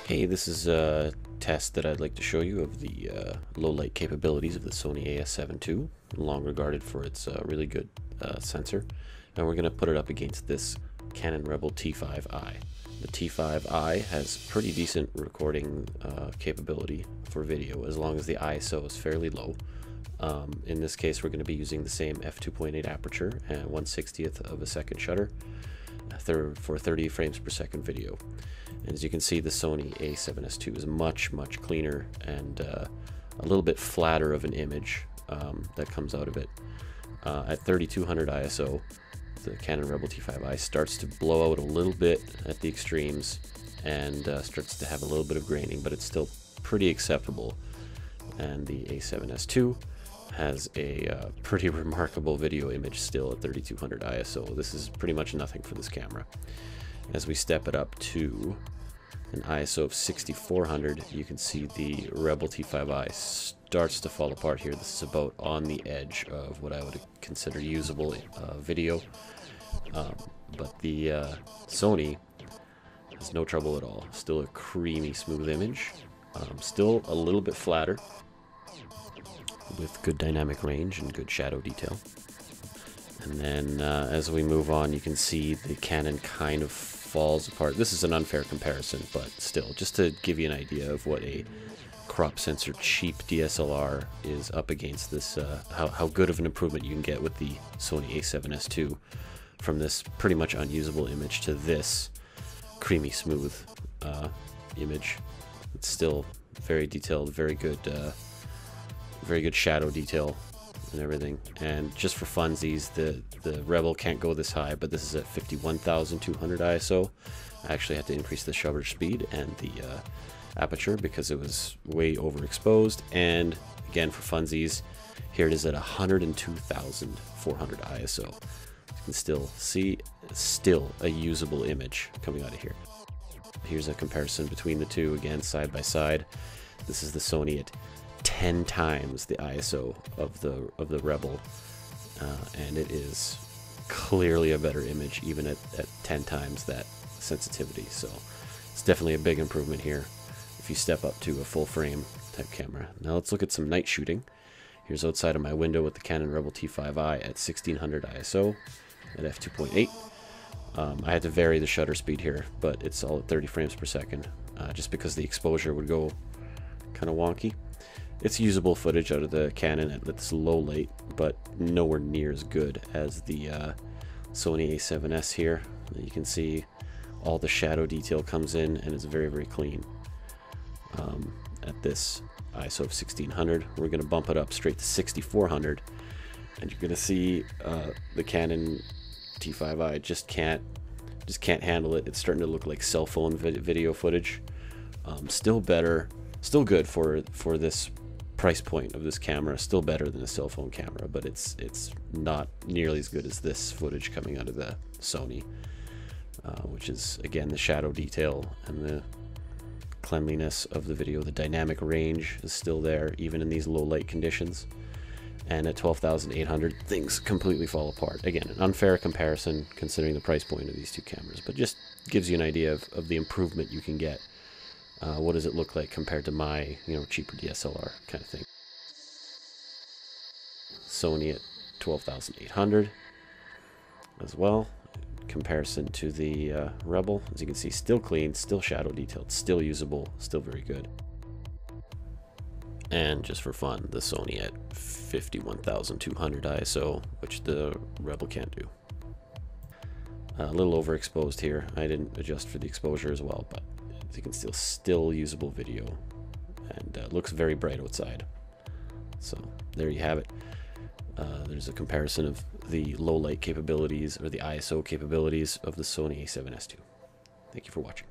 Hey, this is a test that I'd like to show you of the low light capabilities of the Sony A7s II, long regarded for its really good sensor. And we're going to put it up against this Canon Rebel T5i. The T5i has pretty decent recording capability for video as long as the ISO is fairly low. In this case, we're going to be using the same f2.8 aperture and 1/60th of a second shutter for 30 frames per second video. And as you can see, the Sony A7s II is much cleaner and a little bit flatter of an image that comes out of it. At 3200 ISO, the Canon Rebel T5i starts to blow out a little bit at the extremes and starts to have a little bit of graining, but it's still pretty acceptable. And the A7s II has a pretty remarkable video image still at 3200 ISO. This is pretty much nothing for this camera. As we step it up to an ISO of 6400, you can see the Rebel T5i starts to fall apart here. This is about on the edge of what I would consider usable video. But the Sony has no trouble at all. Still a creamy, smooth image. Still a little bit flatter, with good dynamic range and good shadow detail. And then as we move on, you can see the Canon kind of falls apart. This is an unfair comparison, but still, just to give you an idea of what a crop sensor cheap DSLR is up against this, how good of an improvement you can get with the Sony A7s II from this pretty much unusable image to this creamy smooth image. It's still very detailed, very good shadow detail and everything. And just for funsies, the Rebel can't go this high, but this is at 51,200 ISO. I actually had to increase the shutter speed and the aperture because it was way overexposed. And again, for funsies, here it is at 102,400 ISO. You can still see a usable image coming out of here. Here's a comparison between the two, again, side by side. This is the Sony at 10 times the ISO of the Rebel, and it is clearly a better image even at 10 times that sensitivity. So it's definitely a big improvement here if you step up to a full frame type camera. Now let's look at some night shooting. Here's outside of my window with the Canon Rebel T5i at 1600 ISO at f2.8. I had to vary the shutter speed here, but it's all at 30 frames per second, just because the exposure would go kind of wonky. It's usable footage out of the Canon at this low light, but nowhere near as good as the Sony A7s here. You can see all the shadow detail comes in, and it's very clean. At this ISO of 1600, we're going to bump it up straight to 6400, and you're going to see the Canon T5i just can't handle it. It's starting to look like cell phone video footage. Still good for this price point of this camera, still better than a cell phone camera, but it's not nearly as good as this footage coming out of the Sony, which is, again, the shadow detail and the cleanliness of the video. The dynamic range is still there even in these low light conditions. And at 12,800, things completely fall apart. Again, an unfair comparison considering the price point of these two cameras, but just gives you an idea of the improvement you can get. What does it look like compared to my, cheaper DSLR kind of thing? Sony at 12,800 as well. Comparison to the Rebel, as you can see, still clean, still shadow detailed, still usable, still very good. And just for fun, the Sony at 51,200 ISO, which the Rebel can't do. A little overexposed here. I didn't adjust for the exposure as well, but you can still usable video, and looks very bright outside. So there you have it. There's a comparison of the low light capabilities, or the ISO capabilities, of the Sony A7s II. Thank you for watching.